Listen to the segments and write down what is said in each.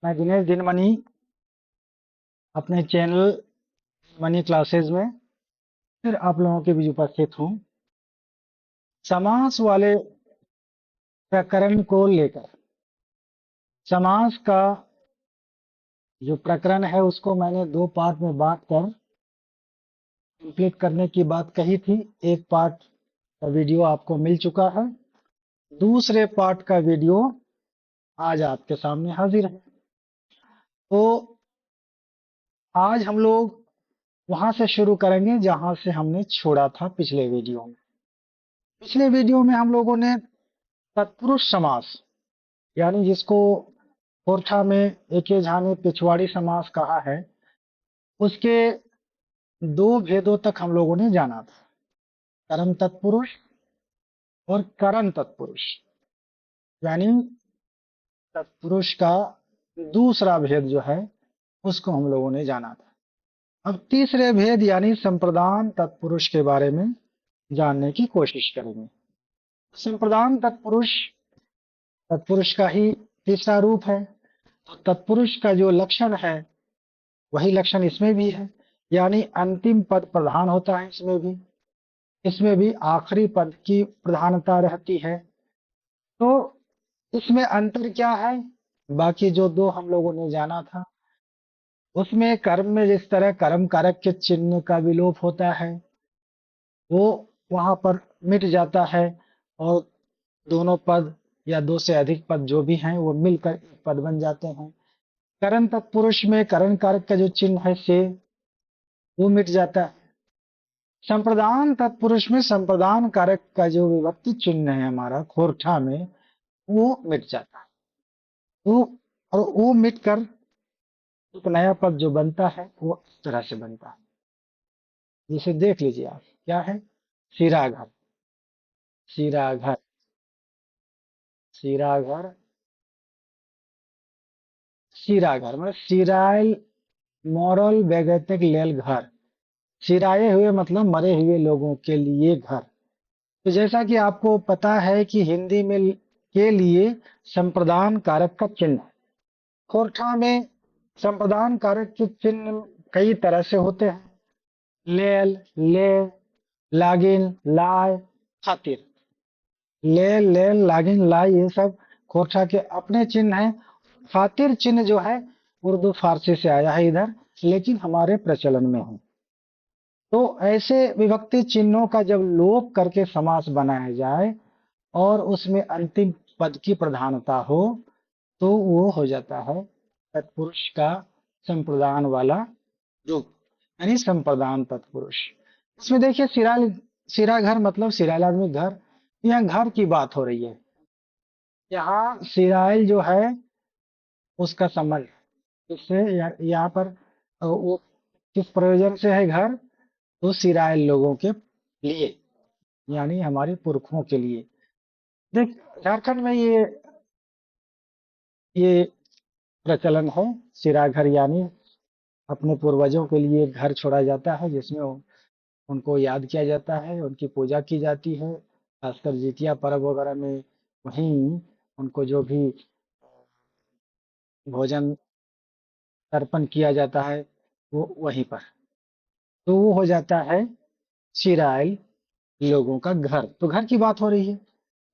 मैं दिनेश दिनमणि अपने channel money classes में फिर आप लोगों के बीच उपस्थित हूँ। समास वाले प्रकरण को लेकर समास का जो प्रकरण है उसको मैंने 2 पार्ट में बांट कर कंप्लीट करने की बात कही थी। एक पार्ट का वीडियो आपको मिल चुका है, दूसरे पार्ट का वीडियो आज आपके सामने हाजिर है। तो आज हम लोग वहां से शुरू करेंगे जहां से हमने छोड़ा था पिछले वीडियो में। पिछले वीडियो में हम लोगों ने तत्पुरुष समास यानी जिसको खोरठा में एके झा ने पिछवाड़ी समास कहा है, उसके 2 भेदों तक हम लोगों ने जाना था, कर्म तत्पुरुष और करण तत्पुरुष। यानी तत्पुरुष का दूसरा भेद जो है उसको हम लोगों ने जाना था। अब तीसरे भेद यानी संप्रदान तत्पुरुष के बारे में जानने की कोशिश करेंगे। संप्रदान तत्पुरुष तत्पुरुष का ही तीसरा रूप है। तो तत्पुरुष का जो लक्षण है वही लक्षण इसमें भी है, यानी अंतिम पद प्रधान होता है। इसमें भी आखिरी पद की प्रधानता रहती है। तो इसमें अंतर क्या है? बाकी जो 2 हम लोगों ने जाना था उसमें कर्म में जिस तरह कर्म कारक के चिन्ह का विलोप होता है वो वहां पर मिट जाता है और दोनों पद या 2 से अधिक पद जो भी हैं वो मिलकर एक पद बन जाते हैं। करण तत्पुरुष में करण कारक का जो चिन्ह है से वो मिट जाता है। संप्रदान तत्पुरुष में संप्रदान कारक का जो विभक्ति चिन्ह है हमारा खोरठा में वो मिट जाता है। वो और वो मिटकर एक नया पद जो बनता है वो इस तरह से बनता है, जिसे देख लीजिए आप। क्या है? सिराघर। सिराघर, सिराघर, सिराघर मतलब सिराइल मॉरल वैगैतिक लेल घर। सिराए हुए मतलब मरे हुए लोगों के लिए घर। तो जैसा कि आपको पता है कि हिंदी में के लिए संप्रदान कारक का चिन्ह है। खोरठा में संप्रदान कारक के चिन्ह कई तरह से होते हैं। लेल, ले, लागिन, लाय, खातिर। ले, लेल, लागिन, लाय ये सब खोरठा के अपने चिन्ह हैं। खातिर चिन्ह जो है उर्दू फारसी से आया है इधर, लेकिन हमारे प्रचलन में है। तो ऐसे विभक्ति चिन्हों का जब लोप करके समास बनाया जाए और उसमें अंतिम पद की प्रधानता हो तो वो हो जाता है तत्पुरुष का संप्रदान वाला रूप, यानी संप्रदान तत्पुरुष। इसमें देखिए सिरा घर मतलब सिराइल आदमी घर। यहाँ घर की बात हो रही है। यहाँ सिराइल जो है उसका संबंध इससे यहाँ पर वो किस प्रयोजन से है घर? तो सिराइल लोगों के लिए, यानी हमारे पुरखों के लिए। देख, झारखंड में ये प्रचलन है। सिरा घर यानी अपने पूर्वजों के लिए घर छोड़ा जाता है जिसमें उनको याद किया जाता है, उनकी पूजा की जाती है। खासकर जितिया पर्व वगैरह में वहीं उनको जो भी भोजन तर्पण किया जाता है वो वहीं पर। तो वो हो जाता है सिराइल लोगों का घर। तो घर की बात हो रही है,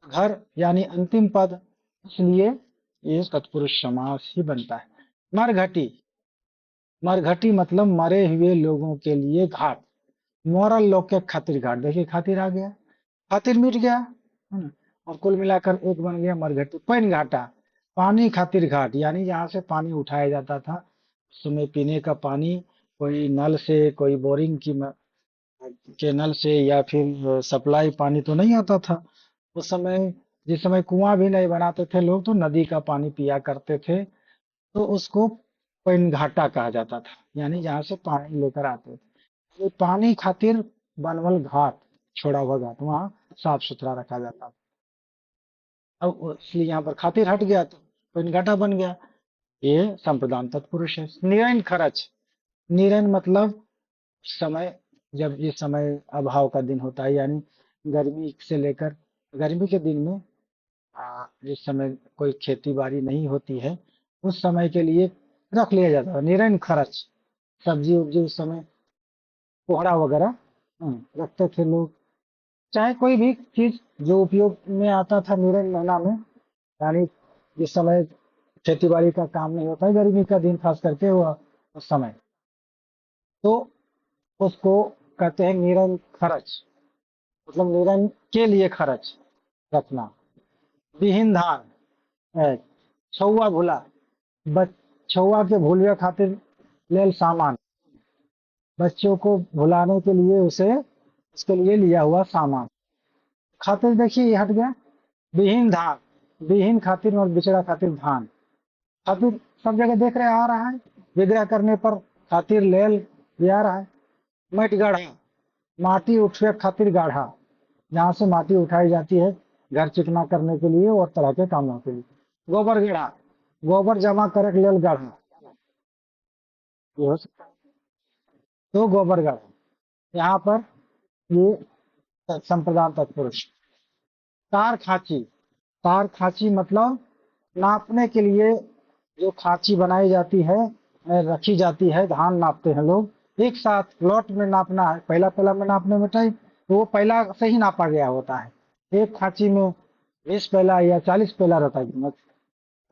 घर यानी अंतिम पद, इसलिए ये तत्पुरुष समास ही बनता है। मरघटी, मरघटी मतलब मरे हुए लोगों के लिए घाट। मरल लोग के खातिर घाट। देखिए खातिर आ गया, खातिर मिट गया है ना, और कुल मिलाकर एक बन गया मरघटी। पैन घाटा, पानी खातिर घाट, यानी जहाँ से पानी उठाया जाता था उस समय पीने का पानी कोई नल से, कोई बोरिंग की के नल से या फिर सप्लाई पानी तो नहीं आता था उस समय। जिस समय कुआं भी नहीं बनाते थे लोग तो नदी का पानी पिया करते थे। तो उसको पैनघाटा कहा जाता था, यानी जहाँ से पानी लेकर आते थे। तो पानी खातिर बनवल घाट, छोड़ा हुआ घाट, वहाँ साफ सुथरा रखा जाता था। अब इसलिए यहाँ पर खातिर हट गया तो पैनघाटा बन गया। ये संप्रदान तत्पुरुष है। निरन खरच, निरन मतलब समय, जब जिस समय अभाव का दिन होता है, यानी गर्मी से लेकर गर्मी के दिन में जिस समय कोई खेती बाड़ी नहीं होती है उस समय के लिए रख लिया जाता था। निरन खर्च, सब्जी उब्जी उस समय कोहड़ा वगैरह रखते थे लोग। चाहे कोई भी चीज जो उपयोग में आता था निरन महीना में, यानी जिस समय खेती बाड़ी का काम नहीं होता है, गर्मी का दिन खास करके वो उस समय, तो उसको कहते हैं निरन खर्च, मतलब निरन के लिए खर्च रखना। विहीन धान, है, छौआ भुला, बच छौआ के भूलवे खातिर लेल सामान, बच्चों को भुलाने के लिए उसे उसके लिए लिया हुआ सामान। खातिर देखिए ये हट गया। विहीन धान, विहीन खातिर और बिचड़ा खातिर धान, खातिर सब जगह देख रहे आ रहा है। विग्रह करने पर खातिर लेल ये आ रहा है। मट गढ़ा, माटी उठवे खातिर गाढ़ा, जहाँ से माटी उठाई जाती है घर चिकना करने के लिए और तरह के कामों के लिए। गोबर गढ़ा, गोबर जमा करे के लेल गढ़ा, ये हो सकता है। तो गोबर गढ़ा, यहाँ पर ये संप्रदान तत्पुरुष। तार खांची, तार खांची मतलब नापने के लिए जो खांची बनाई जाती है, रखी जाती है, धान नापते हैं लोग। एक साथ लॉट में नापना है, पहला पहला में नापने में टाइम, तो वो पहला से ही नापा गया होता है। एक खांची में 20 पहला या 40 पहला रहता है।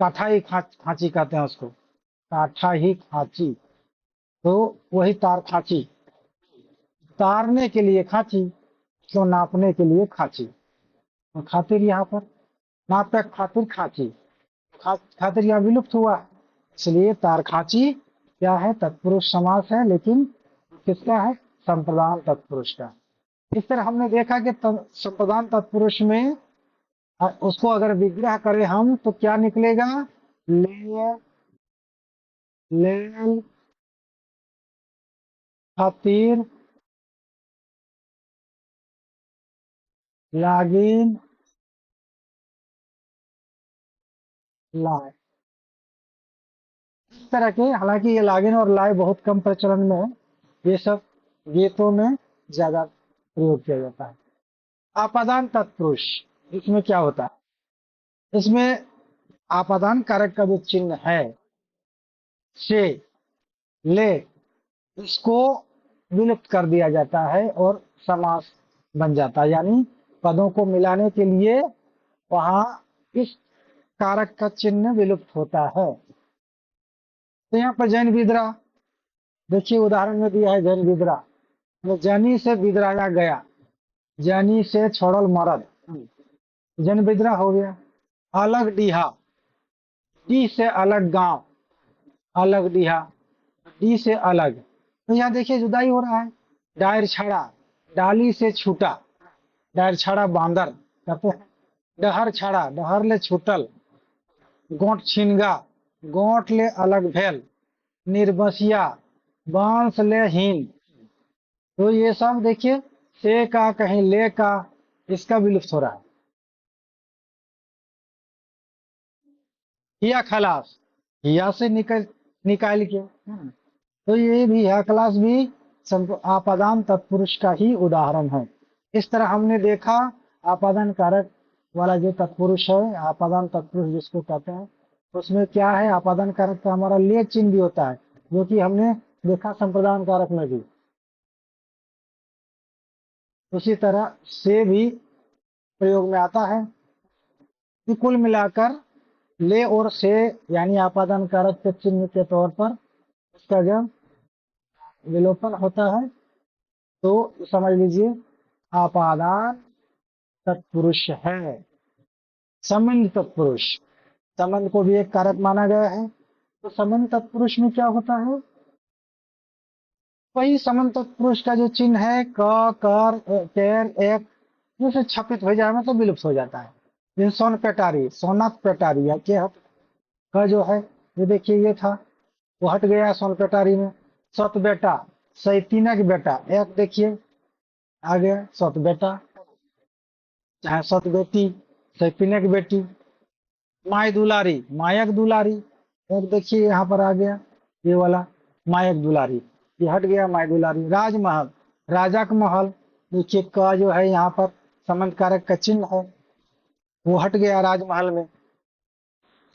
काठा ही खांची कहते हैं उसको, काठा ही खांची। तो वही तार खांची, तारने के लिए खांची, तो नापने के लिए खांची। खातिर यहाँ पर नापक खातिर खांची, खातिर यहाँ विलुप्त हुआ, इसलिए तार खांची क्या है, तत्पुरुष समास है, लेकिन किसका है, संप्रदान तत्पुरुष का। इस तरह हमने देखा कि संप्रदान तत्पुरुष में उसको अगर विग्रह करें हम तो क्या निकलेगा, ले, लेल, खातिर, लागिन, लाए। इस तरह के, हालांकि ये लागिन और लाए बहुत कम प्रचलन में है, ये सब गीतों में ज्यादा प्रयोग किया जाता है। आपादान तत्पुरुष, इसमें क्या होता है, इसमें आपादान कारक का जो चिन्ह है, से, ले, इसको विलुप्त कर दिया जाता है और समास बन जाता है, यानी पदों को मिलाने के लिए वहां इस कारक का चिन्ह विलुप्त होता है। तो यहाँ पर जैन विद्रा, देखिए उदाहरण में दिया है जैन विद्रा, तो जैनी से विद्राया गया, जैनी से छोड़ल मरद, जैन विद्रा हो गया। अलग डीहा, डी से अलग गांव, अलग डीहा, डी से अलग, तो यहाँ देखिए जुदाई हो रहा है। डायर छड़ा, डाली से छूटा, डायर छड़ा बांदर कहते हैं। डहर छड़ा, डहर ले छूटल। गोट छिनगा, गोट ले अलग भेल। निर्बसिया, बांस ले हीन। तो ये सब देखिए, से का कहीं ले का, इसका विलुप्त हो रहा है। हिया खलास, हिया से निकाल के, तो ये भी हिया खलास भी आपादान तत्पुरुष का ही उदाहरण है। इस तरह हमने देखा आपादान कारक वाला जो तत्पुरुष है, आपादान तत्पुरुष जिसको कहते हैं, उसमें क्या है, आपादान कारक का हमारा ले चिन्ह भी होता है, जो कि हमने देखा संप्रदान कारक में भी। उसी तरह से भी प्रयोग में आता है। कि कुल मिलाकर ले और से, यानी आपादान कारक के चिन्ह के तौर पर इसका जब विलोपन होता है तो समझ लीजिए आपादान तत्पुरुष है। संबंध तत्पुरुष, संबंध को भी एक कारक माना गया है। तो संबंध तत्पुरुष में क्या होता है, वही संबंध तत्पुरुष का जो चिन्ह है, क, कर, कैर, एक, जैसे छपित हो जाए मतलब विलुप्त हो जाता है। जैसे सोन पेटारी, सोनाथ पेटारी, या के हट का जो है, ये देखिए ये था, वो हट गया सोन पेटारी में। सत बेटा, सैतीनक बेटा, एक देखिए आ गया सत बेटा, चाहे सत बेटी, सैतीनक बेटी। माय दुलारी, मायक दुलारी, एक देखिए यहाँ पर आ गया ये वाला मायक दुलारी, ये हट गया माय दुलारी। राजमहल, राजा का महल, देखिए का जो है यहाँ पर संबंध कारक का चिन्ह है, वो हट गया राजमहल में।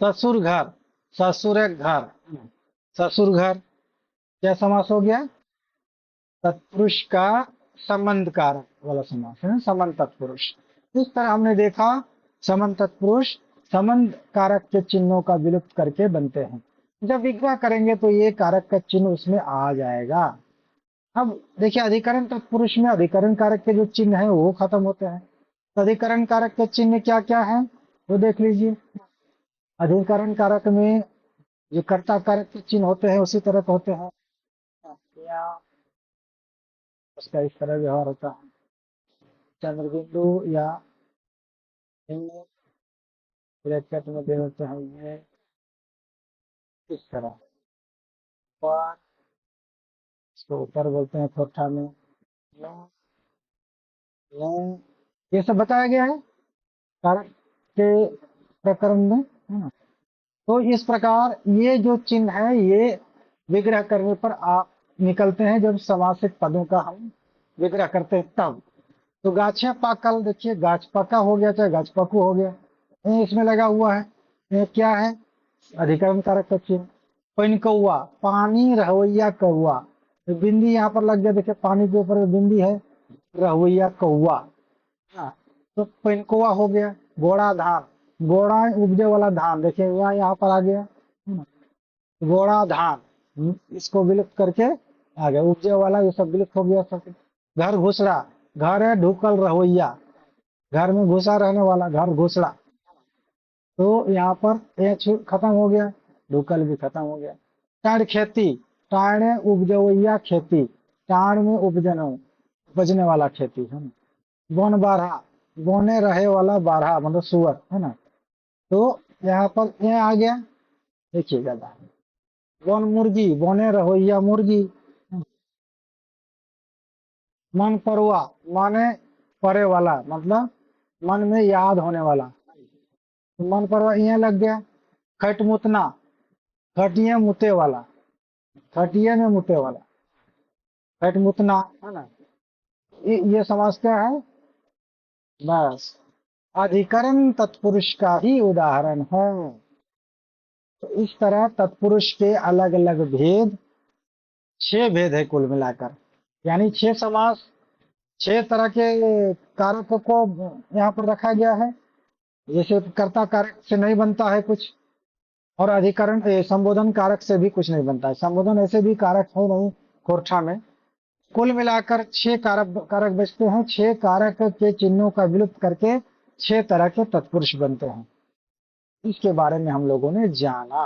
ससुर घर, ससुर है घर, ससुर घर, क्या समास हो गया? तत्पुरुष का संबंध कारक वाला समास है, संबंध तत्पुरुष। इस तरह हमने देखा संबंध तत्पुरुष संबंध कारक के चिन्हों का विलुप्त करके बनते हैं। जब विग्रह करेंगे तो ये कारक का चिन्ह उसमें आ जाएगा। अब देखिए अधिकरण तत्पुरुष में अधिकरण कारक के जो चिन्ह है वो खत्म होते हैं। तो अधिकरण कारक के चिन्ह क्या क्या है वो देख लीजिए। अधिकरण कारक में जो कर्ता कारक के चिन्ह होते हैं उसी तरह के होते हैं, या उसका इस तरह व्यवहार होता है, चंद्रबिंदु या ब्रैकेट में दे होते हैं ये इस तरह, और इसको ऊपर बोलते हैं थोथा में न, न, ये सब बताया गया है कारक के प्रकरण में, है ना। तो इस प्रकार ये जो चिन्ह है ये विग्रह करने पर आप निकलते हैं जब समासित पदों का हम विग्रह करते हैं तब। तो गाछे पाकल, देखिए गाछ पका हो गया चाहे गाछ पकू हो गया, ये इसमें लगा हुआ है, ये क्या है? अधिकरण कारक का चिन्ह। पन कौआ, पानी रहवैया कौआ, तो बिंदी यहाँ पर लग गया, देखिए पानी के ऊपर बिंदी है, रहवैया कौआ, हाँ, तो पन कौआ हो गया। गोड़ा धान, गोड़ा उपजे वाला धान, देखिए यहाँ पर आ गया, है ना। गोड़ा धान, इसको विलुप्त करके आ गया, उपजे वाला ये सब विलुप्त हो गया सब। घर घुसड़ा, घर है ढुकल रहोइया, घर में घुसा रहने वाला, घर घुसड़ा, तो यहाँ पर ये खत्म हो गया, ढुकल भी खत्म हो गया। टाण खेती, टाणे उपजवैया खेती, टाण में उपजनो, उपजने वाला खेती, है ना। वन बारहा, बोने रहे वाला बारहा मतलब सुअर, है ना। तो यहाँ पर ये आ गया, देखिएगा, वन मुर्गी, बोने रहोइया मुर्गी। मन परवा, माने परे वाला मतलब मन में याद होने वाला, तो मन परवा यहाँ लग गया। खट मुतना, खटिया मुते वाला, खटिया में मुते वाला, खट मुतना, है ना। ये समास क्या है? बस अधिकरण तत्पुरुष का ही उदाहरण है। तो इस तरह तत्पुरुष के अलग अलग भेद, 6 भेद है कुल मिलाकर, यानी 6 समास, 6 तरह के कारकों को यहाँ पर रखा गया है। जैसे कर्ता कारक से नहीं बनता है कुछ, और अधिकरण संबोधन कारक से भी कुछ नहीं बनता है, संबोधन ऐसे भी कारक है नहीं कोर्ठा में। कुल मिलाकर 6 कारक कारक बचते हैं, 6 कारक के चिन्हों का विलुप्त करके 6 तरह के तत्पुरुष बनते हैं। इसके बारे में हम लोगों ने जाना।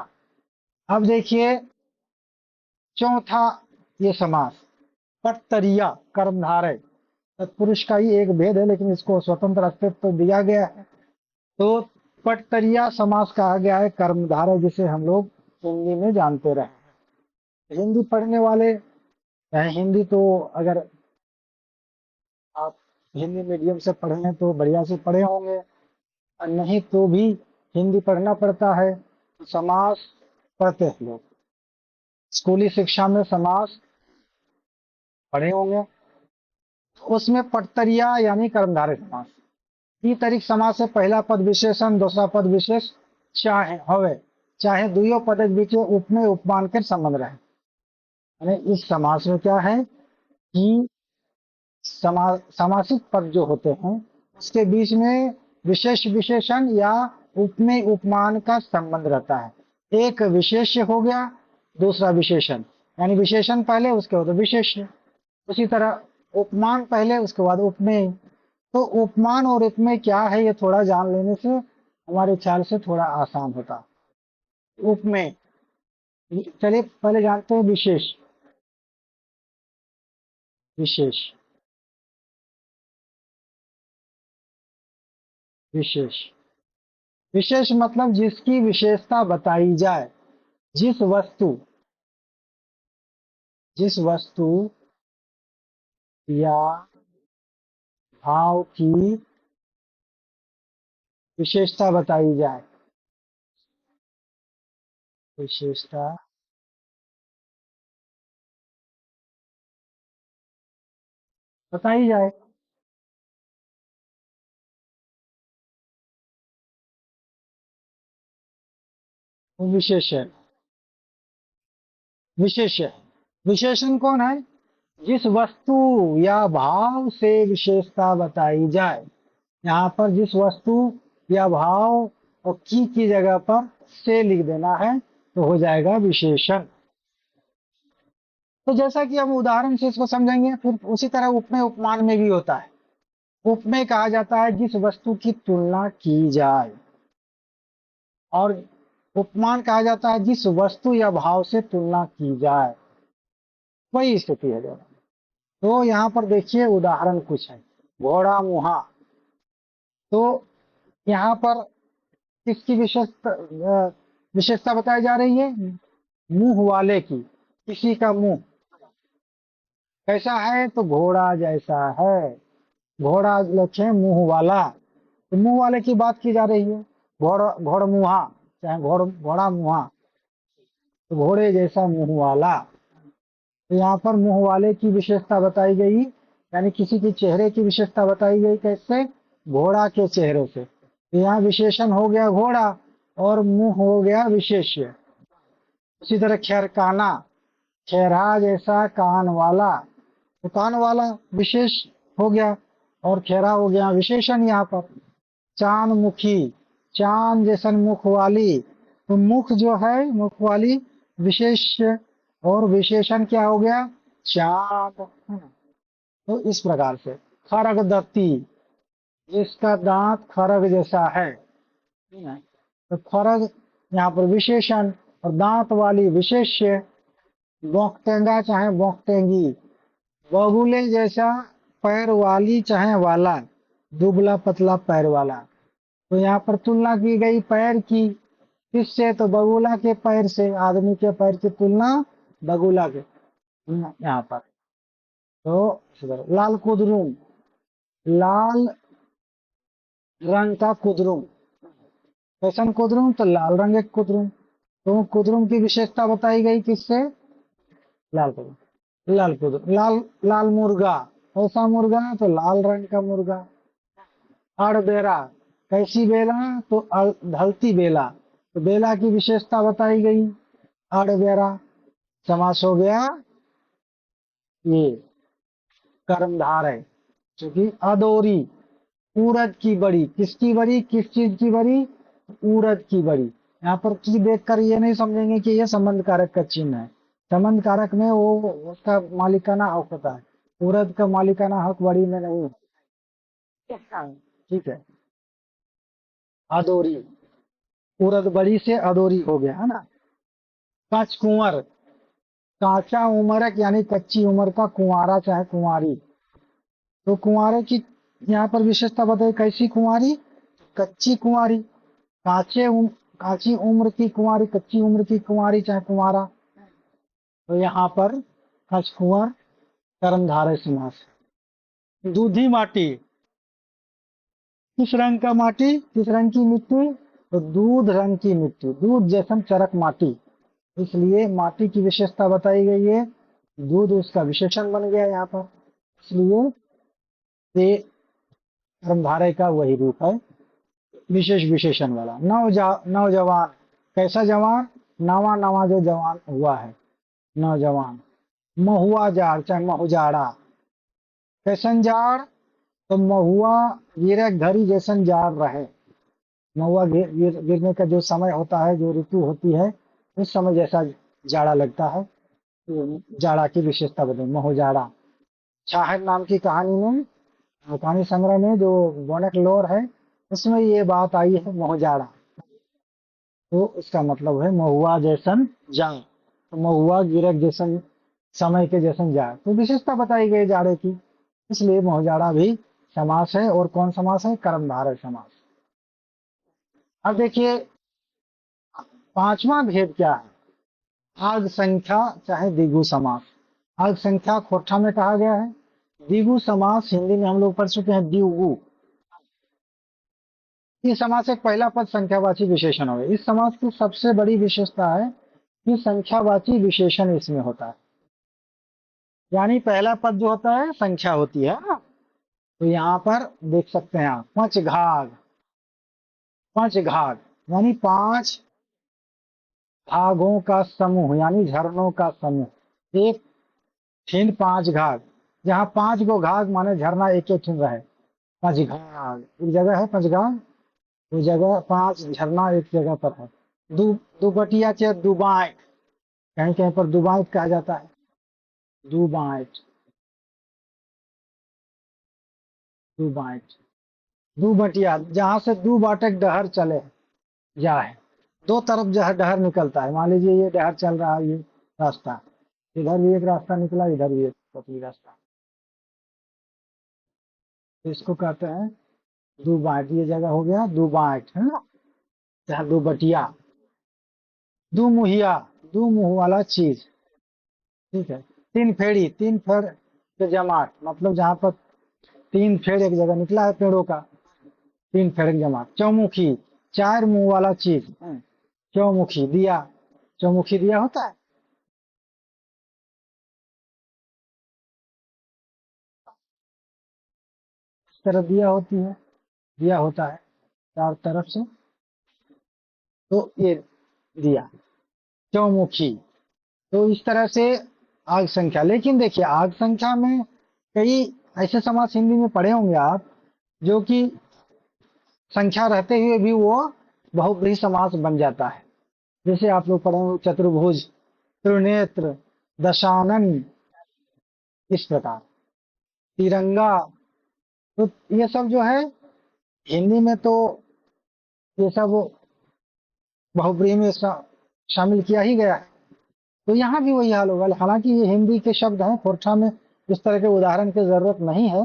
अब देखिए चौथा ये समास, पटतरिया कर्मधारय, तत्पुरुष का ही एक भेद है लेकिन इसको स्वतंत्र अस्तित्व तो दिया गया है। तो पटतरिया समास कहा गया है कर्मधारय, जिसे हम लोग हिंदी में जानते रहे। हिंदी पढ़ने वाले, हिंदी तो अगर आप हिंदी मीडियम से पढ़े हैं तो बढ़िया से पढ़े होंगे, और नहीं तो भी हिंदी पढ़ना पड़ता है। तो समास पढ़ते हैं लोग, स्कूली शिक्षा में समास पढ़े होंगे। उसमें पटतरिया यानी कर्मधारय समास, ई तरीक समास से पहला पद विशेषण दूसरा पद विशेष चाहे हवे, चाहे दुइयो पद के बीच उपमेय उपमान के संबंध रहे। यानी इस समास में क्या है कि समासिक पद जो होते हैं उसके बीच में विशेष विशेषण या उपमेय उपमान का संबंध रहता है। एक विशेष्य हो गया, दूसरा विशेषण, यानी विशेषण पहले उसके बाद विशेष्य। उसी तरह उपमान पहले उसके बाद उपमेय। तो उपमान और उपमेय क्या है ये थोड़ा जान लेने से हमारे ख्याल से थोड़ा आसान होता। उपमेय, चलिए पहले जानते हैं विशेष। विशेष, विशेष, विशेष मतलब जिसकी विशेषता बताई जाए, जिस वस्तु, जिस वस्तु या भाव की विशेषता बताई जाए, विशेषता बताई जाए। वो विशेषण। विशेष्य, विशेषण कौन है? जिस वस्तु या भाव से विशेषता बताई जाए। यहाँ पर जिस वस्तु या भाव और की जगह पर से लिख देना है तो हो जाएगा विशेषण। तो जैसा कि हम उदाहरण से इसको समझेंगे, फिर उसी तरह उपमेय उपमान में भी होता है। उपमेय कहा जाता है जिस वस्तु की तुलना की जाए, और उपमान कहा जाता है जिस वस्तु या भाव से तुलना की जाए। वही स्थिति है दोनों। तो यहाँ पर देखिए उदाहरण कुछ है। घोड़ा मुहा। तो यहाँ पर किसकी विशेषता बताई जा रही है? मुंह वाले की। किसी का मुंह कैसा है? तो घोड़ा जैसा है। घोड़ा लक्ष्य मुंह वाला, तो मुंह वाले की बात की जा रही है। घोड़ा घोड़ मुहा, चाहे घोड़ा मुहा, तो घोड़े जैसा मुंह वाला। तो यहाँ पर मुंह वाले की विशेषता बताई गई, यानी किसी के चेहरे की विशेषता बताई गई। कैसे? घोड़ा के चेहरे से। तो यहाँ विशेषण हो गया घोड़ा और मुंह हो गया विशेष्य। उसी तरह खैरकाना, खैरा जैसा कान वाला, तो कान वाला विशेष हो गया और खैरा हो गया विशेषण। यहाँ पर चांद मुखी, चांद जैसन मुख वाली, तो मुख जो है मुख वाली विशेष, और विशेषण क्या हो गया? चांद, है ना। तो इस प्रकार से खरग दत्ती, जिसका दांत खरग जैसा है ना, तो खरग यहाँ पर विशेषण और दांत वाली विशेष्य। बोकटेंगा चाहे बोकटेंगी, बगुले जैसा पैर वाली चाहे वाला, दुबला पतला पैर वाला। तो यहाँ पर तुलना की गई पैर की, किससे? तो बगुला के पैर से। आदमी के पैर की तुलना बगुला के, यहाँ पर। तो लाल कुदरुम, लाल रंग का कुदरुम। कैसन कुदरुम? तो लाल रंग के कुदरुम। तो कुदरुम की विशेषता बताई गई किससे? लाल कुदरुम। लाल कुदरुम, लाल लाल मुर्गा। कैसा मुर्गा? तो लाल रंग का मुर्गा। अड़बेरा, कैसी बेला? तो ढलती बेला। तो बेला की विशेषता बताई गई। अड़बेरा। समास हो गया ये कर्मधार है, क्योंकि अदोरी, उड़द की बड़ी। किसकी बड़ी? किस चीज की बड़ी? उड़द की बड़ी। यहाँ पर की देखकर ये नहीं समझेंगे कि ये संबंध कारक का चिन्ह है। संबंध कारक में वो उसका मालिकाना हक होता है, उड़द का मालिकाना हक बड़ी में नहीं है। ठीक है। अदोरी, उड़द बड़ी से अदोरी हो गया, है ना। कांच कुंवर, कांचा उमरक यानी कच्ची उम्र का कुंवारा चाहे कुंवारी। तो कुंवारे की यहाँ पर विशेषता बताई। कैसी कुंवारी? कच्ची कुंवारी। कांची उम्र की कुंवारी, कच्ची उम्र की कुंवारी चाहे कुंवारा। तो यहाँ पर कछ कुंवर कर्मधारय समास। दूधी माटी, किस रंग का माटी? किस रंग की मिट्टी? तो दूध रंग की मिट्टी, दूध जैसन चरक माटी। इसलिए माटी की विशेषता बताई गई है, दूध उसका विशेषण बन गया यहाँ पर। इसलिए ये कर्मधारय का वही रूप है, विशेष विशेषण वाला। नौजवान, कैसा जवान? नवा नवा जो जवान हुआ है, नौजवान। महुआ जाड़ चाहे महुजाड़ा, कैसन जाड़? तो महुआ गिरे घड़ी जैसन जाड़ रहे। महुआ गिरने का जो समय होता है, जो ऋतु होती है, उस समय जैसा जाड़ा लगता है, तो जाड़ा की विशेषता बताई महुजाड़ा। छाहर नाम की कहानी में, कहानी संग्रह में जो बोनक लोर है, उसमें ये बात आई है महुजाड़ा। तो इसका मतलब है महुआ जैसन जाड़, तो महुआ गिरक जैसन समय के जैसन जाड़। तो विशेषता बताई गई जाड़े की, इसलिए महुजाड़ा भी समास है। और कौन समास है? कर्मधारय समास। अब देखिए पांचवा भेद क्या है? अर्ध संख्या चाहे द्विगु समास। अर्ध संख्या खोट्ठा में कहा गया है, द्विगु समास हिंदी में हम लोग पढ़ चुके हैं द्विगु। इस समास एक पहला पद संख्यावाची विशेषण हो गया। इस समास की सबसे बड़ी विशेषता है कि संख्यावाची विशेषण इसमें होता है, यानी पहला पद जो होता है संख्या होती है ना। तो यहाँ पर देख सकते हैं आप, 5 घाघ, 5 घाघ यानी 5 घाघों का समूह यानी झरनों का समूह। एक ठिन पांच घाघ, जहाँ पांच गो घाघ माने झरना एक एक ठिन रहे। पांच घाघ एक जगह है, पांच घाघ वो जगह, पांच झरना एक जगह पर है। दू दुपटिया चे दुबाइट, कहीं कहीं पर दुबाइट कहा जाता है। दुबाइट, दुबाइट, दू बटिया, जहां से दू बाटक डहर चले जाए, दो तरफ जो है डहर निकलता है। मान लीजिए ये डहर चल रहा है, ये रास्ता, इधर भी एक रास्ता निकला, इधर भी एक पतली रास्ता, तो इसको कहते हैं दू बाट। ये जगह हो गया दू बाट है ना, जहाँ दो बटिया। दू मुहिया, दू मुंह वाला चीज, ठीक है। तीन फेड़ी, तीन फेड़ के जमात, मतलब जहाँ पर तीन फेड़ एक जगह निकला है पेड़ों का, तीन फेड़ की जमात। चौमुखी, चार मुंह वाला चीज, चौमुखी दिया, चौमुखी दिया होता है। इस तरफ दिया होती है, दिया होता है चार तरफ से, तो ये दिया चौमुखी। तो इस तरह से आग संख्या। लेकिन देखिए आग संख्या में कई ऐसे समास हिंदी में पढ़े होंगे आप, जो कि संख्या रहते हुए भी वो बहुब्रीहि समास बन जाता है। जैसे आप लोग पढ़े होंगे चतुर्भुज, त्रिनेत्र, दशानन, इस प्रकार तिरंगा। तो ये सब जो है हिंदी में तो ये सब बहुब्रीहि में शामिल किया ही गया है। तो यहाँ भी वही हाल होगा। हालांकि ये हिंदी के शब्द हैं, खोरठा में इस तरह के उदाहरण की जरूरत नहीं है,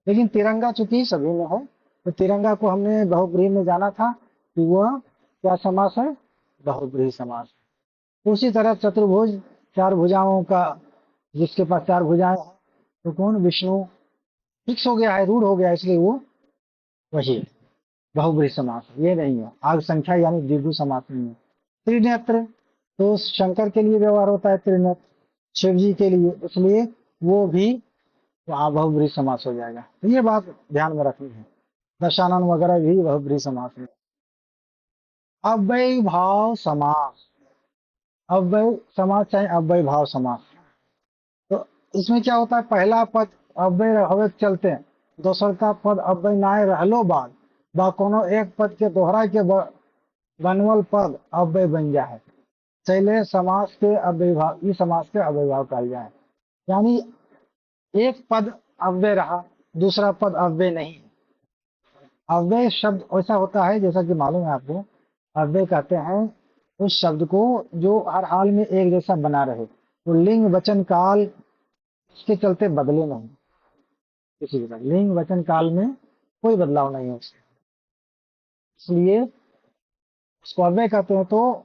लेकिन तिरंगा चूंकि सभी में है, तो तिरंगा को हमने बहुब्रीहि में जाना था कि वह क्या समास है, बहुब्रीहि समास है। उसी तरह चतुर्भुज, चार भुजाओं का, जिसके पास चार भुजाएं हैं, तो कौन, विष्णु। फिक्स हो गया है, रूढ़ हो गया है, इसलिए वो वही बहुब्रीहि समास है। ये नहीं है आग संख्या यानी द्विगु समास नहीं है। त्रिनेत्र, तो शंकर के लिए व्यवहार होता है त्रिनेत्र, शिव जी के लिए, इसलिए वो भी वहां बहुब्रीहि समास हो जाएगा। तो ये बात ध्यान में रखनी है। दशानन वगैरह भी बहुब्रीहि समास में। अव्ययी भाव समास, अव्यय समास चाहे अव्यय भाव समास। तो इसमें क्या होता है, पहला पद अव्यय रहवे के चलते, दोसर का पद अव्यय नाय रहलो बाद, बा कोनो एक पद के दोहरा के बनवल पद अव्यय बन जाए, चले समास के अव्ययभाव, ई समास के अव्ययभाव कहल जाए। यानी एक पद अव्यय रहा, दूसरा पद अव्यय नहीं। अव्यय शब्द ऐसा होता है, जैसा कि मालूम है आपको, अव्यय कहते हैं उस शब्द को जो हर हाल में एक जैसा बना रहे, तो लिंग वचन काल इसके चलते बदले नहीं, किसी के साथ लिंग वचन काल में कोई बदलाव नहीं है उसके, इसलिए उसको अव्यय कहते हैं। तो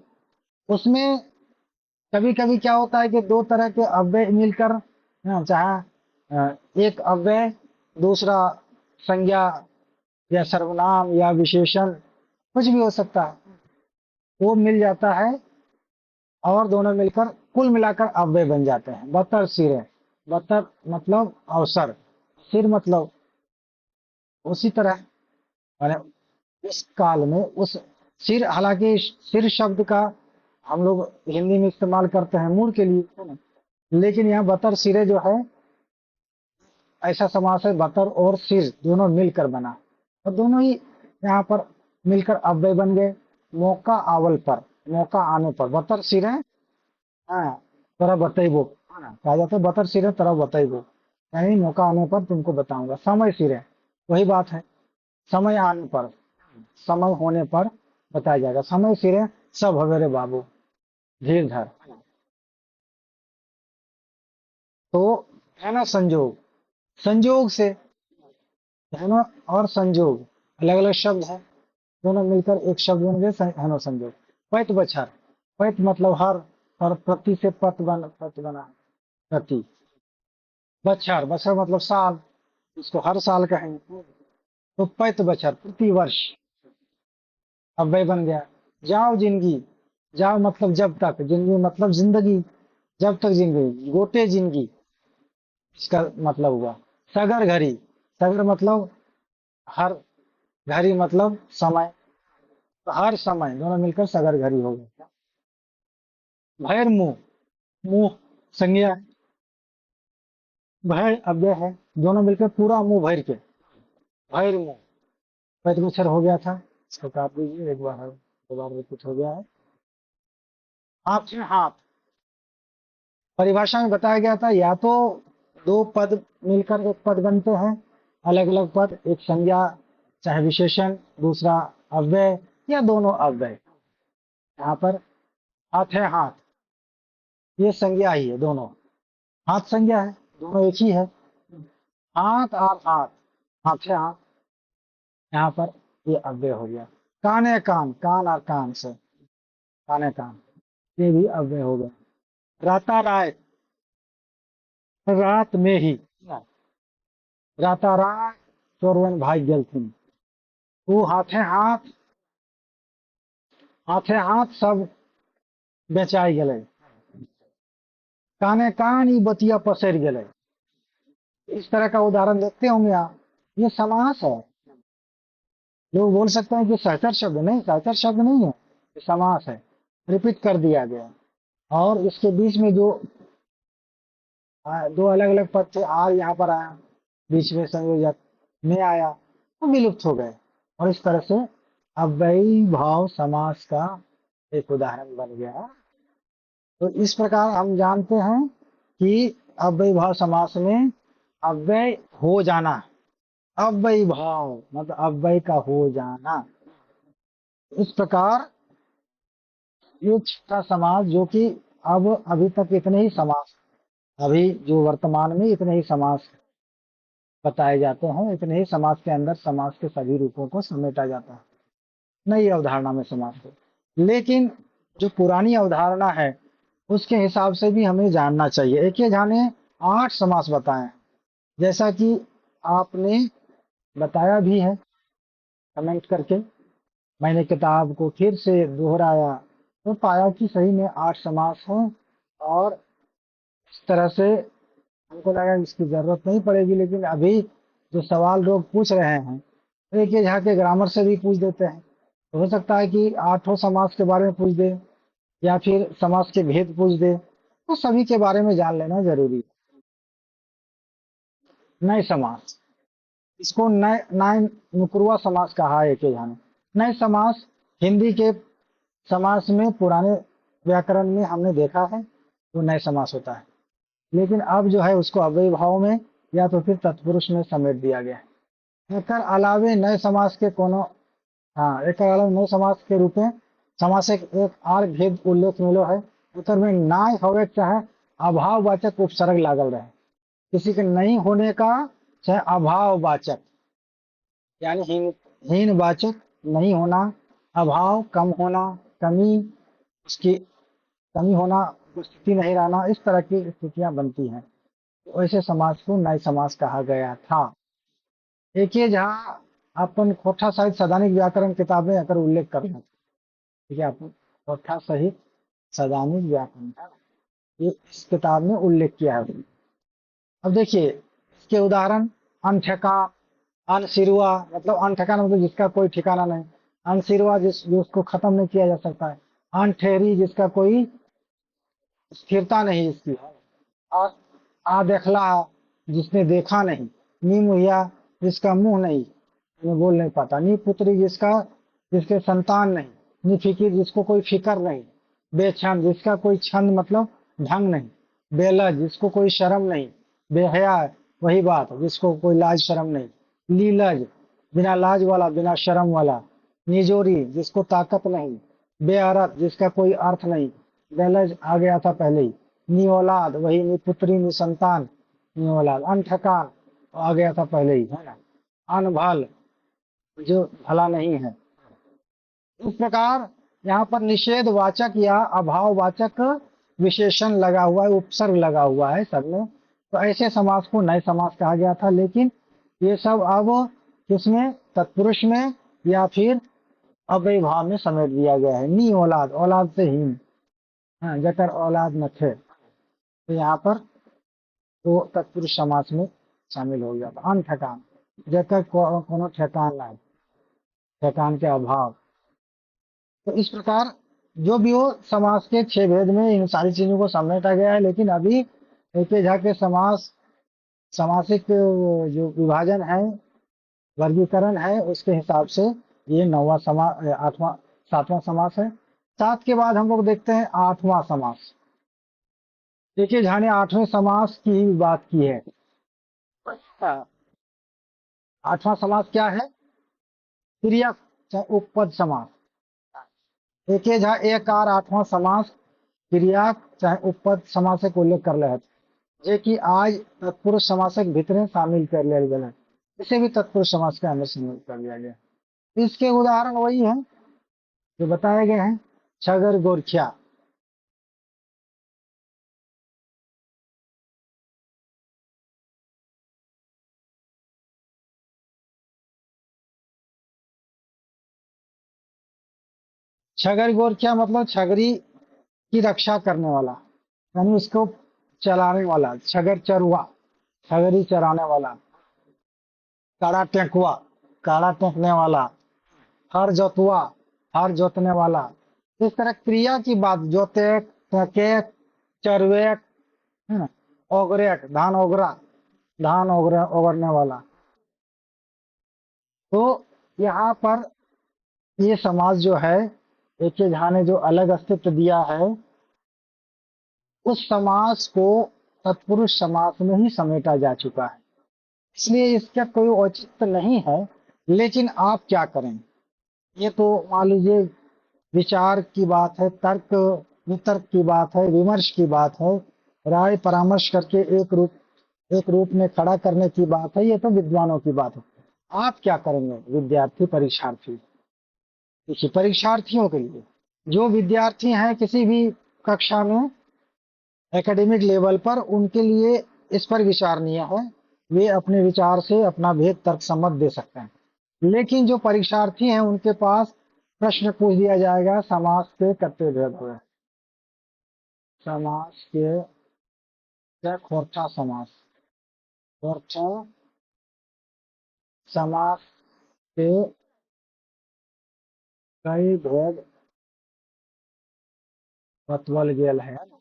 उसमें कभी कभी क्या होता है कि दो तरह के अव्यय मिलकर, चाहे एक अव्यय दूसरा संज्ञा या सर्वनाम या विशेषण, कुछ भी हो सकता है, वो मिल जाता है और दोनों मिलकर कुल मिलाकर अव्यय बन जाते हैं। बतर सिरे, बतर मतलब अवसर, सिर मतलब उसी तरह, माने उस काल में उस सिर, हालांकि सिर शब्द का हम लोग हिंदी में इस्तेमाल करते हैं मूड के लिए, है ना, लेकिन यहाँ बतर सिरे जो है ऐसा समास है, बतर और सिर दोनों मिलकर बना, और दोनों ही यहाँ पर मिलकर अव्यय बन गए। मौका आवल पर, मौका आने पर, बतर सिरे, हाँ, तरह बतैबो, है ना, कहा जाता है बतर सिरे तरह बतैबो, यानी मौका आने पर तुमको बताऊंगा। समय सिरे, वही बात है, समय आने पर, समय होने पर बताया जाएगा। समय सिरे सब हवेरे बाबू, धीर धर। तो है ना संजोग, संजोग से, है ना, और संजोग अलग अलग शब्द है, दोनों मिलकर एक शब्द बन गए, है ना संजोग। पैत बछर, पैत मतलब हर, और प्रति से पत बना, प्रति। बछर, बछर मतलब साल, इसको हर साल कहेंगे, तो पैत बछर प्रति वर्ष अव्यय बन गया। जाओ जिंदगी, जाओ मतलब जब तक, जिंदगी मतलब जिंदगी, जब तक जिंदगी, गोटे जिंदगी, इसका मतलब हुआ। सगर घड़ी, सगर मतलब हर, घड़ी मतलब समय, तो हर समय दोनों मिलकर सगर घड़ी हो गया। भैर मुंह, मुंह संज्ञा, भय अव्यय है, दोनों मिलकर पूरा मुंह भर के, भैर मुंह। पैतगोचर हो गया था, इसको काट दीजिए, एक बार दो बार रिपीट हो गया है। हाथ है हाथ, परिभाषा में बताया गया था या तो दो पद मिलकर एक पद बनते हैं, अलग अलग पद, एक संज्ञा चाहे विशेषण, दूसरा अव्यय, या दोनों अव्यय। यहाँ पर हाथ है हाथ, ये संज्ञा ही है दोनों, हाथ संज्ञा है, दोनों एक ही है। हाथ और हाथ, हाथ है हाथ, यहाँ पर ये अव्यय हो गया। कान है कान, कान और कान से, कान है कान, ये भी अव्यय हो गया। राता राय, रात में ही, राता राय चोरवन भाई गेलथिन, वो हाथे हाथ, हाथे हाथ सब बेचाई गए, काने कान ई बतिया पसर गए। इस तरह का उदाहरण देखते होंगे आप, ये समास है। लोग बोल सकते हैं कि सहचर शब्द, नहीं, सहचर शब्द नहीं है, ये समास है, रिपीट कर दिया गया। और इसके बीच में जो दो अलग अलग पद थे, आर यहाँ पर आया, बीच में संयोजक में आया, वो विलुप्त हो गए, और इस तरह से अव्ययी भाव समास का एक उदाहरण बन गया। तो इस प्रकार हम जानते हैं कि अव्ययी भाव समास में अव्यय हो जाना, अव्ययी भाव मतलब अव्यय का हो जाना। इस प्रकार ये छठा समास, जो कि अब अभी तक इतने ही समास, अभी जो वर्तमान में इतने ही समास बताए जाते हैं, इतने ही समास के अंदर समास के सभी रूपों को समेटा जाता है, नई अवधारणा में समास को। लेकिन जो पुरानी अवधारणा है उसके हिसाब से भी हमें जानना चाहिए। एक जाने 8 समास बताए, जैसा कि आपने बताया भी है कमेंट करके, मैंने किताब को फिर से दोहराया तो पाया कि सही में 8 समास हैं। और इस तरह से हमको लगा इसकी जरूरत नहीं पड़ेगी, लेकिन अभी जो सवाल लोग पूछ रहे हैं, तो एक ये के ग्रामर से भी पूछ देते हैं, तो हो सकता है कि 8 समास के बारे में पूछ दे, या फिर समास के भेद पूछ दे, तो सभी के बारे में जान लेना जरूरी है। नए समास, इसको नए नए नुकुरवा समास कहा है एक जाने। नए समास हिंदी के समास में पुराने व्याकरण में हमने देखा है, वो नए समास होता है, लेकिन अब जो है उसको अव्ययी भाव में या तो फिर तत्पुरुष में समेट दिया गया है। एकर अलावे नए समास के कोनो, हाँ, एकर अलावे नए समास के रूप में समास एक आर भेद उल्लेख मिलो है, उत्तर में नाय होवे चाहे अभाववाचक उपसर्ग लागल रहे, किसी के नहीं होने का चाहे अभाववाचक, यानी हीन वाचक नहीं होना, अभाव कम होना, कमी, उसकी कमी होना, स्थिति नहीं रहना, इस तरह की स्थितियां बनती हैं, तो ऐसे समास को नए समास कहा गया था। एक ये जहाँ अपन कोठा सहित सैद्धांतिक व्याकरण किताब में अगर उल्लेख कर रहे हैं, ठीक है, अपन कोठा सहित सैद्धांतिक व्याकरण का ये इस किताब में उल्लेख किया है। अब देखिए इसके उदाहरण, अनठेका, अनसिरुआ, मतलब अनठेकाना मतलब जिसका कोई ठिकाना नहीं, अनसिरुआ जिसको खत्म नहीं किया जा सकता है, अनठेरी जिसका कोई स्थिरता नहीं इसकी, और आ देखला जिसने देखा नहीं, नी मुहिया जिसका मुंह नहीं, मैं बोल नहीं पाता, नी पुत्री जिसका जिसके संतान नहीं, नी फिकिर जिसको कोई फिकर नहीं, बेछंद जिसका कोई छंद मतलब ढंग नहीं, बेलज जिसको कोई शर्म नहीं, बेहया वही बात जिसको कोई लाज शर्म नहीं, लीलज बिना लाज वाला बिना शर्म वाला, निजोरी जिसको ताकत नहीं, बेअरत जिसका कोई अर्थ नहीं, बेलज आ गया था पहले ही, नी औलाद वही नी पुत्री नी संतान, नी औलाद, अनठकान आ गया था पहले ही, है ना, अनभल जो भला नहीं है। इस प्रकार यहाँ पर निषेध वाचक या अभाव वाचक विशेषण लगा हुआ है, उपसर्ग लगा हुआ है सब में, तो ऐसे समास को नए समास कहा गया था। लेकिन ये सब अब किसमें, तत्पुरुष में या फिर अव्ययी भाव में समेट दिया गया है। नी औलाद, औलाद से हीन, हाँ, जकर औलाद न थे, तो यहाँ पर तो तत्पुरुष समास में शामिल हो गया था। अनठकान जकर कोनो ठेकान नहीं, ठेकान के अभाव। तो इस प्रकार जो भी हो, समास के 6 भेद में इन सारी चीजों को समेटा गया है, लेकिन अभी एक झा के समास सामासिक जो विभाजन है, वर्गीकरण है, उसके हिसाब से ये 9वां समास, 8वां 7वां समास है। 7 के बाद हम लोग देखते हैं 8वां समास। देखिए झा ने 8वें समास की ही बात की है। हाँ, 8वां समास क्या है? क्रिया चाहे उपपद समास। देखिए झा एक आर 8वां समास क्रिया चाहे उपपद समासक उल्लेख कर रहे थे, जे कि आज तत्पुरुष समासक भीतरे शामिल कर लिया गया है। इसे भी तत्पुरुष समास के अंदर शामिल कर लिया गया है। इसके उदाहरण वही है जो बताए गए हैं। छगर गोरखिया, छगर गोरखिया मतलब छगरी की रक्षा करने वाला, यानी उसको चलाने वाला। छगर चरुआ, छगरी चराने वाला। काड़ा टेकुआ, काड़ा टेकने वाला। हर जोतुआ, हर जोतने वाला। इस तरह क्रिया की बात, जोते, टेके, चरवेक, है ना, ओगरेक, धान ओगरा, धान ओगरे ओगरने वाला। तो यहाँ पर ये समाज जो है, एक झा ने जो अलग अस्तित्व दिया है, उस समास को तत्पुरुष समास में ही समेटा जा चुका है, इसलिए इसका कोई औचित्य नहीं है। लेकिन आप क्या करें, ये तो मान लीजिए विचार की बात है, तर्क वितर्क की बात है, विमर्श की बात है, राय परामर्श करके एक रूप में खड़ा करने की बात है। ये तो विद्वानों की बात है। आप क्या करेंगे विद्यार्थी परीक्षार्थी? देखिए परीक्षार्थियों के लिए, जो विद्यार्थी हैं किसी भी कक्षा में एकेडमिक लेवल पर, उनके लिए इस पर विचारणीय है। वे अपने विचार से अपना भेद तर्क सम्मत दे सकते हैं। लेकिन जो परीक्षार्थी हैं उनके पास प्रश्न पूछ दिया जाएगा, समास के कत्ते भेद हुए, समास के क्या खोरठा समास, खोरठा समास के कई भेद बतवल गेल है ना।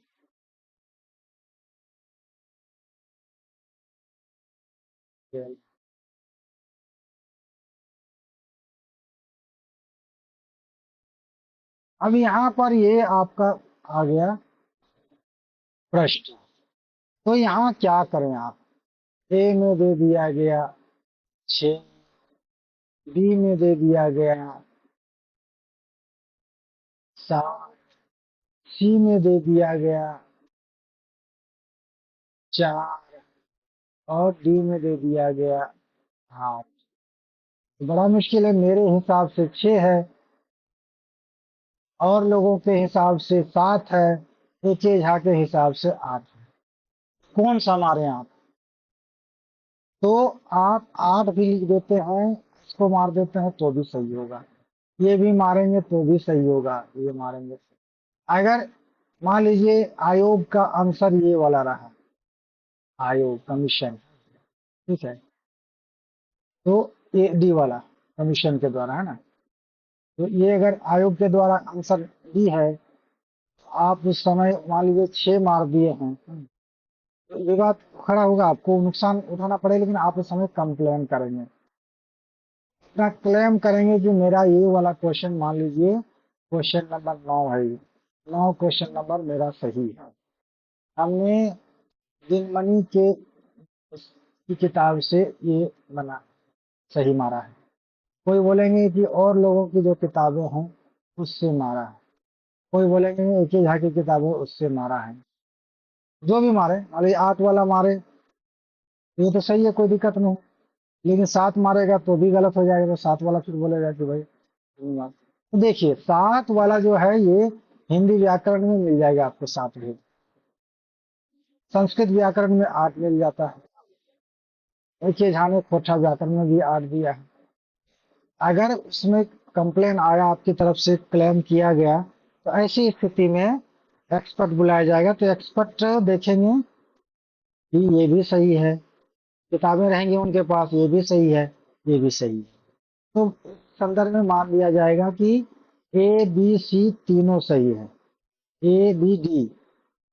गेल। अब यहाँ पर ये आपका आ गया प्रश्न। तो यहाँ क्या करें आप? ए में दे दिया गया 6, बी में दे दिया गया 7, सी में दे दिया गया 4 और डी में दे दिया गया 8। बड़ा मुश्किल है, मेरे हिसाब से 6 है और लोगों के हिसाब से 7 है, एक झा के हिसाब से 8 है। कौन सा मारे आप? तो आप 8 भी लिख देते हैं, इसको मार देते हैं तो भी सही होगा। ये भी मारेंगे तो भी सही होगा, ये मारेंगे। अगर मान लीजिए आयोग का आंसर ये वाला रहा, आयोग कमीशन, ठीक है, तो ये डी वाला कमीशन के द्वारा है ना। तो ये अगर आयोग के द्वारा आंसर डी है, आप उस समय मान लीजिए 6 मार दिए हैं, तो विवाद खड़ा होगा, आपको नुकसान उठाना पड़ेगा, लेकिन आप उस समय कंप्लेन करेंगे। इतना क्लेम करेंगे कि मेरा ये वाला क्वेश्चन, मान लीजिए क्वेश्चन नंबर 9 है, 9 क्वेश्चन नंबर मेरा सही है। हमने दिनमणि के की किताब से ये बना सही मारा है। कोई बोलेंगे कि और लोगों की जो किताबें हैं उससे मारा है, कोई बोलेंगे एक ही झा की किताबें उससे मारा है। जो भी मारे, मान लीजिए 8 वाला मारे, ये तो सही है, कोई दिक्कत नहीं। लेकिन 7 मारेगा तो भी गलत हो जाएगा, तो 7 वाला फिर बोलेगा कि भाई नहीं मार। तो देखिए 7 वाला जो है ये हिंदी व्याकरण में मिल जाएगा आपको 7 भी, संस्कृत व्याकरण में 8 मिल जाता है, एक ही झा ने खोटा व्याकरण में भी 8 दिया है। अगर उसमें कंप्लेन आया, आपकी तरफ से क्लेम किया गया, तो ऐसी स्थिति में एक्सपर्ट बुलाया जाएगा। तो एक्सपर्ट देखेंगे कि ये भी सही है, किताबें रहेंगी उनके पास, ये भी सही है, ये भी सही है। तो इस संदर्भ में मान लिया जाएगा कि ए बी सी तीनों सही है। ए बी डी,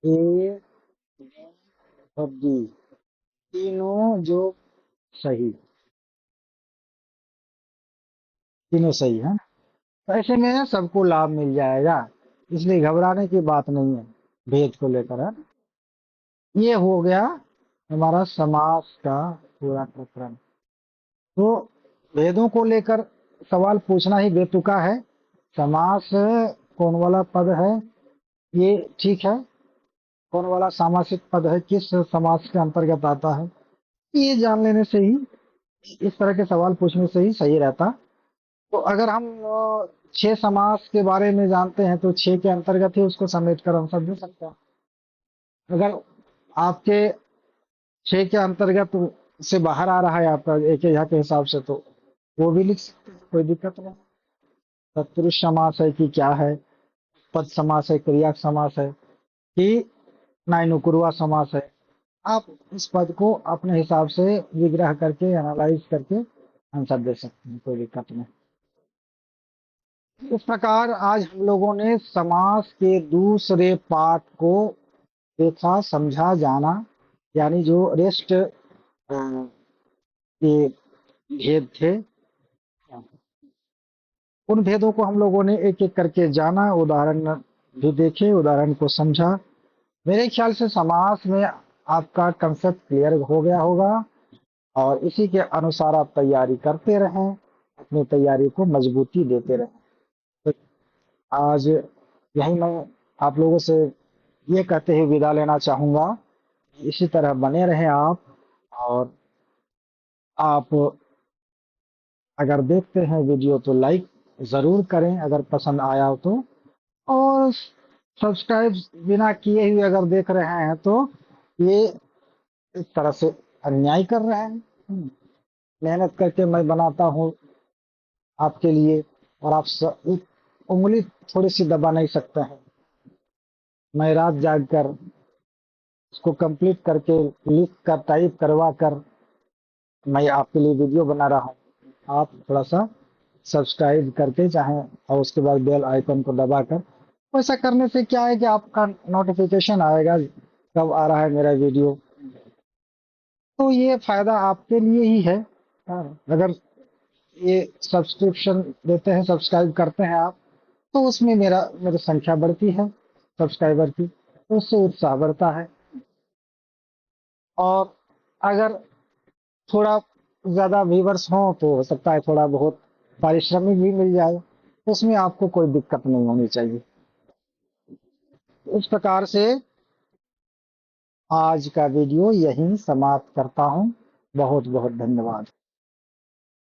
ए और डी तीनों जो सही, तीनों सही है। तो ऐसे में सबको लाभ मिल जाएगा, इसलिए घबराने की बात नहीं है भेद को लेकर, है। ये हो गया हमारा समास का पूरा प्रकरण। तो भेदों को लेकर सवाल पूछना ही बेतुका है। समास कौन वाला पद है, ये ठीक है, कौन वाला सामासिक पद है, किस समास के अंतर्गत आता है, ये जान लेने से ही, इस तरह के सवाल पूछने से ही सही रहता। तो अगर हम 6 समास के बारे में जानते हैं तो 6 के अंतर्गत ही उसको समेट कर हम समझ सकते हैं। अगर आपके 6 के अंतर्गत से बाहर आ रहा है आपका एक यहाँ के हिसाब से, तो वो भी लिख सकते हैं, कोई दिक्कत नहीं। तत्पुरुष समास है कि क्या है, पद समास है, क्रिया समास है, कि नाइनुकुरवा समास है, आप इस पद को अपने हिसाब से विग्रह करके एनालाइज करके आंसर दे सकते हैं, कोई दिक्कत नहीं। इस प्रकार आज हम लोगों ने समास के दूसरे पार्ट को देखा, समझा, जाना, यानी जो रेस्ट के भेद थे, उन भेदों को हम लोगों ने एक एक करके जाना, उदाहरण भी देखे, उदाहरण को समझा। मेरे ख्याल से समास में आपका कंसेप्ट क्लियर हो गया होगा, और इसी के अनुसार आप तैयारी करते रहें, अपनी तैयारी को मजबूती देते रहें। तो आज यही मैं आप लोगों से ये कहते हुए विदा लेना चाहूंगा, इसी तरह बने रहें आप। और आप अगर देखते हैं वीडियो तो लाइक जरूर करें अगर पसंद आया हो तो, और सब्सक्राइब बिना किए हुए अगर देख रहे हैं तो ये इस तरह से अन्याय कर रहे हैं। मेहनत करके मैं बनाता हूँ आपके लिए, और आप एक उंगली थोड़ी सी दबा नहीं सकते हैं। मैं रात जाग कर उसको कंप्लीट करके लिख कर टाइप करवा कर मैं आपके लिए वीडियो बना रहा हूँ। आप थोड़ा सा सब्सक्राइब करके चाहें, और उसके बाद बेल आइकन को दबाकर, ऐसा करने से क्या है कि आपका नोटिफिकेशन आएगा कब आ रहा है मेरा वीडियो। तो ये फायदा आपके लिए ही है। हाँ, अगर ये सब्सक्रिप्शन देते हैं, सब्सक्राइब करते हैं आप, तो उसमें मेरी संख्या बढ़ती है सब्सक्राइबर की, तो उससे उत्साह बढ़ता है। और अगर थोड़ा ज्यादा व्यूवर्स हो तो हो सकता है थोड़ा बहुत पारिश्रमिक भी मिल जाए, उसमें आपको कोई दिक्कत नहीं होनी चाहिए। इस प्रकार से आज का वीडियो यहीं समाप्त करता हूं। बहुत बहुत धन्यवाद।